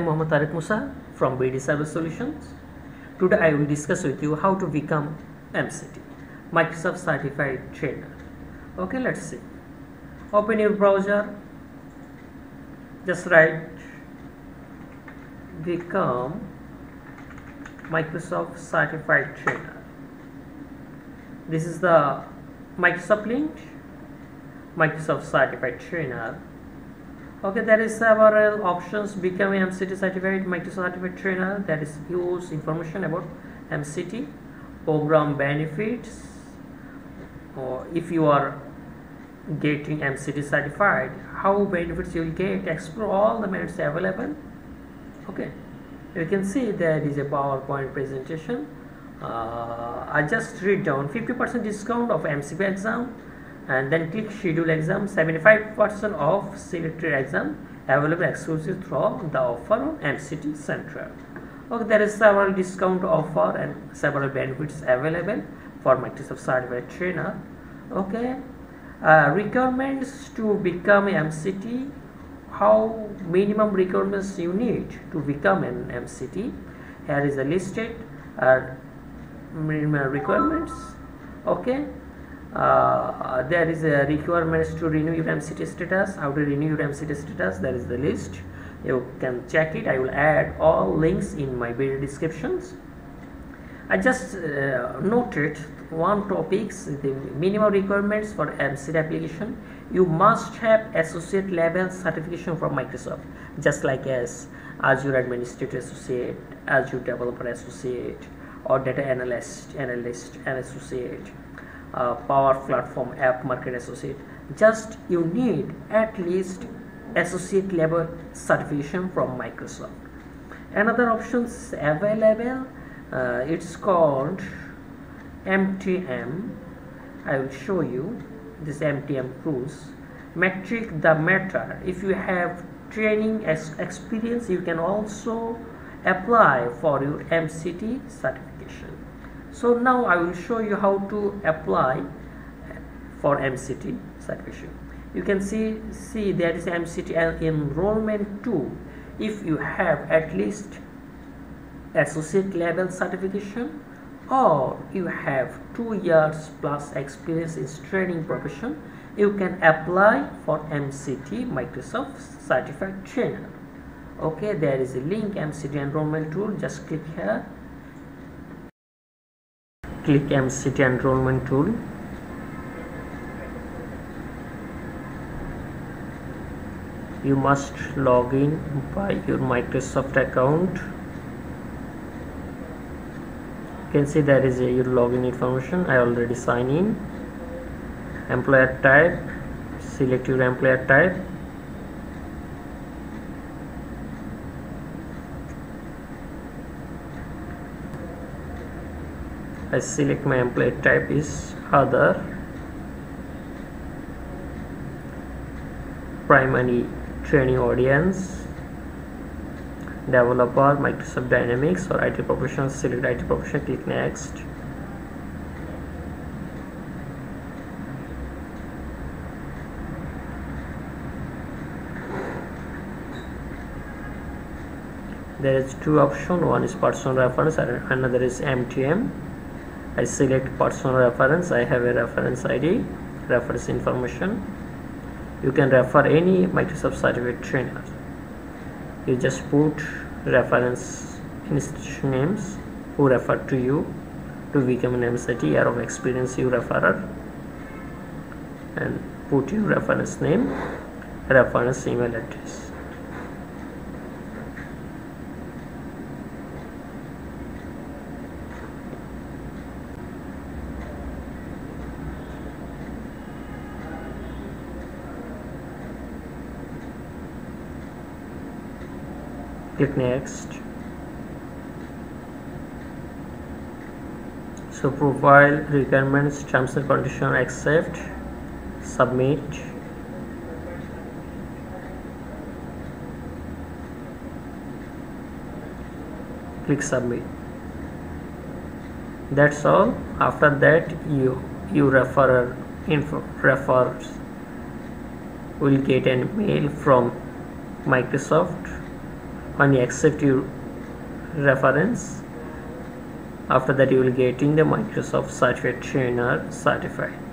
am Mohammed Tareq Musa from BD Service Solutions. Today I will discuss with you how to become MCT, Microsoft Certified Trainer. Okay, let's see. Open your browser. Just write become Microsoft Certified Trainer. This is the Microsoft link, Microsoft Certified Trainer. Okay, there is several options. Become MCT Certified Microsoft Certified Trainer. That is use information about MCT, program benefits, or if you are getting MCT certified, how benefits you will get, explore all the merits available. Okay, you can see there is a PowerPoint presentation. I just read down 50% discount of MCP exam, and then click schedule exam. 75% of selected exam available exclusive through the offer on MCT Central. Okay, there is several discount offer and several benefits available for Microsoft Certified Trainer. Okay, requirements to become MCT. How minimum requirements you need to become an MCT. Here is a listed minimum requirements. Okay, there is a requirements to renew your MCT status. How to renew your MCT status, there is the list. You can check it. I will add all links in my video descriptions. I just noted one topics, the minimum requirements for MCT application. You must have associate level certification from Microsoft, just like as Azure Administrator Associate, Azure Developer Associate, or Data Analyst and Associate, Power Platform App Market Associate. Just you need at least associate level certification from Microsoft. Another options available, it's called MTM. I will show you this MTM course. Metric the matter. If you have training experience, you can also apply for your MCT certification. So now I will show you how to apply for MCT certification. You can see there is MCT enrollment tool. If you have at least associate level certification, or you have 2 years plus experience in training profession, you can apply for MCT Microsoft Certified Trainer. Okay, there is a link, MCT enrollment tool. Just click here, click MCT enrollment tool. You must log in by your Microsoft account. You can see there is your login information. I already sign in. Employer type, select your employer type. I select my employer type is other. Primary training audience, developer, Microsoft Dynamics, or IT professional. Select IT professional, click next. There is two options, one is personal reference and another is MTM. I select personal reference. I have a reference ID, reference information. You can refer any Microsoft Certified Trainer. You just put reference institution names who referred to you to become an MCT, year of experience you referrer, and put your reference name, reference email address. Click next. So profile requirements, terms and conditions, accept, submit. Click submit. That's all. After that you referrers will get an mail from Microsoft when you accept your reference, after that you will getting the Microsoft Certified Trainer certification.